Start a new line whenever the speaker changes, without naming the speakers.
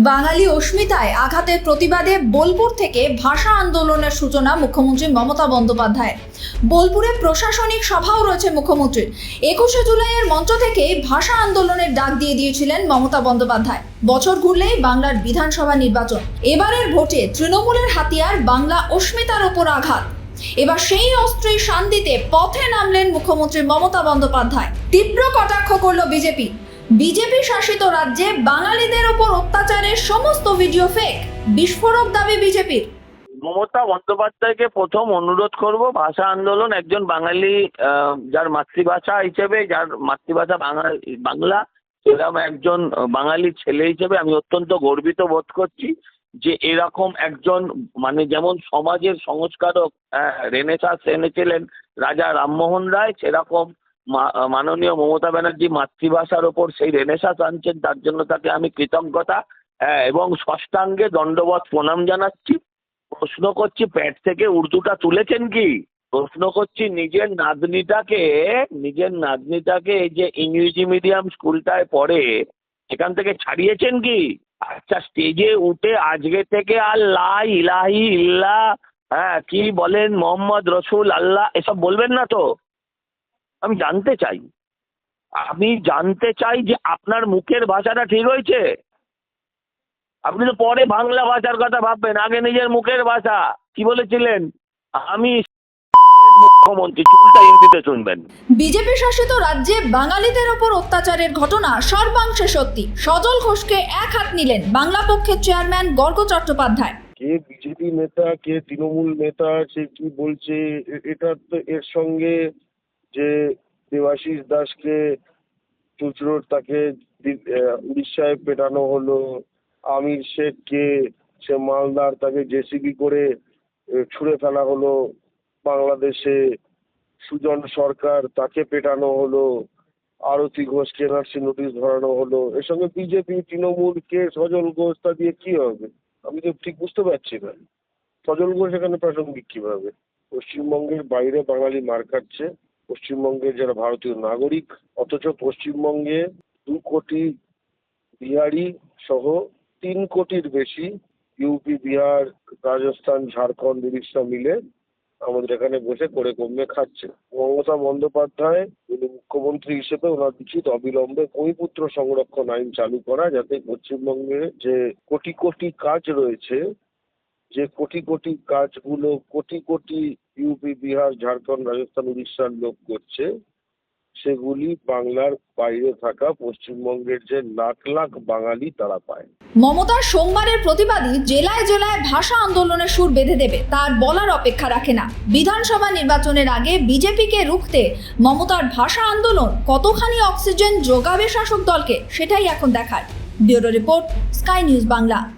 বাঙালি অস্মিতায় আঘাতের প্রতিবাদে বোলপুর থেকে ভাষা আন্দোলনের সূচনা মুখ্যমন্ত্রী মমতা বন্দ্যোপাধ্যায়। বোলপুরে প্রশাসনিক সভাও রয়েছে মুখ্যমন্ত্রীর। 21শে জুলাইয়ের মঞ্চ থেকে ভাষা আন্দোলনের ডাক দিয়ে দিয়েছিলেন মমতা বন্দ্যোপাধ্যায়। বছর ঘুরলেই বাংলার বিধানসভা নির্বাচন, এবারের ভোটে তৃণমূলের হাতিয়ার বাংলা অস্মিতার ওপর আঘাত। এবার সেই অস্ত্রেই শান্তিতে পথে নামলেন মুখ্যমন্ত্রী মমতা বন্দ্যোপাধ্যায়। তীব্র কটাক্ষ করল বিজেপি শাসিত রাজ্যে বাঙালিদের ওপর অত্যাচারের সমস্ত ভিডিও ফেক, বিস্ফোরক দাবি বিজেপির।
মমতা বন্দ্যোপাধ্যায়কে প্রথম অনুরোধ করব, ভাষা আন্দোলন একজন বাঙালি যার মাতৃভাষা হিসেবে, যার মাতৃভাষা বাংলা, এরকম একজন বাঙালি ছেলে হিসেবে আমি অত্যন্ত গর্বিত বোধ করছি যে এরকম একজন, মানে যেমন সমাজের সংস্কারক রেনেসাঁস এনেছিলেন রাজা রামমোহন রায়, সেরকম মাননীয় মমতা ব্যানার্জি মাতৃভাষার ওপর সেই রেনেসাঁস আনছেন। তার জন্য তাকে আমি কৃতজ্ঞতা এবং ষষ্ঠাঙ্গে দণ্ডবত প্রণাম জানাচ্ছি। প্রশ্ন করছি, প্যাট থেকে উর্দুটা তুলেছেন কি? প্রশ্ন করছি, নিজের নাতনিটাকে এই যে ইংরেজি মিডিয়াম স্কুলটায় পড়ে সেখান থেকে ছাড়িয়েছেন কি? আচ্ছা, স্টেজে উঠে আজকে থেকে আর লা ইলাহি ইল্লা কি বলেন, মোহাম্মদ রসুল আল্লাহ এসব বলবেন না তো? আমি জানতে চাই যে আপনার মুখের ভাষাটা ঠিক হয়েছে? আপনি তো পরে বাংলা ভাষার কথা ভাববেন, আগে নিজের মুখের ভাষা। কি বলেছিলেন? আমি মুখ্যমন্ত্রী, চুলটা হিন্দিতে শুনবেন।
বিজেপি শাসিত রাজ্যে বাঙালিদের ওপর অত্যাচারের ঘটনা সর্বাংশে সত্যি। সজল ঘোষকে এক হাত নিলেন বাংলা পক্ষের চেয়ারম্যান গর্গ চট্টোপাধ্যায়।
কে বিজেপি নেতা, কে তৃণমূল নেতা, সে কি বলছে, এটা তো এর সঙ্গে যে দেবাশিস দাসকে চুচড়োর তাকে উড়িষ্যায় পেটানো হলো, আমির শেখকে সে মালদার তাকে জেসিবি করে ছুঁড়ে ফেলা হলো, বাংলাদেশে সুজন সরকার তাকে পেটানো হলো, আরতি ঘোষকে এনআরসি নোটিশ ধরানো হলো, এর সঙ্গে বিজেপি তৃণমূল কে সজল ঘোষ, তা দিয়ে কি হবে? আমি তো ঠিক বুঝতে পারছি না। সজল ঘোষ এখানে প্রাসঙ্গিক কিভাবে? পশ্চিমবঙ্গের বাইরে বাঙালি মার খাচ্ছে, পশ্চিমবঙ্গের যারা ভারতীয় নাগরিক, অথচ পশ্চিমবঙ্গে 2 কোটি বিহারি সহ 3 কোটির বেশি ইউপি, বিহার, রাজস্থান, ঝাড়খণ্ড, উড়িষ্যা মিলে আমাদের এখানে বসে করে কমে খাচ্ছে। মমতা বন্দ্যোপাধ্যায় উনি মুখ্যমন্ত্রী হিসেবে ওনার উচিত অবিলম্বে ভূমিপুত্র সংরক্ষণ আইন চালু করা, যাতে পশ্চিমবঙ্গে যে কোটি কোটি কাজ রয়েছে, যে কোটি কোটি কাজগুলো কোটি কোটি ইউপি, বিহার, ঝাড়খণ্ড, রাজস্থান, উড়িষ্যার লোক করছে, সেগুলি বাংলার বাইরে থাকা পশ্চিমবঙ্গের যে লাখ লাখ বাঙালি তারা পায়।
মমতার সোমবারের প্রতিবাদী জেলায় জেলায় ভাষা আন্দোলনের সুর বেঁধে দেবে তার বলার অপেক্ষা রাখে না। বিধানসভা নির্বাচনের আগে বিজেপিকে রুখতে মমতার ভাষা আন্দোলন কতখানি অক্সিজেন যোগাবে শাসক দলকে, সেটাই এখন দেখার। Bureau report, sky news Bangla.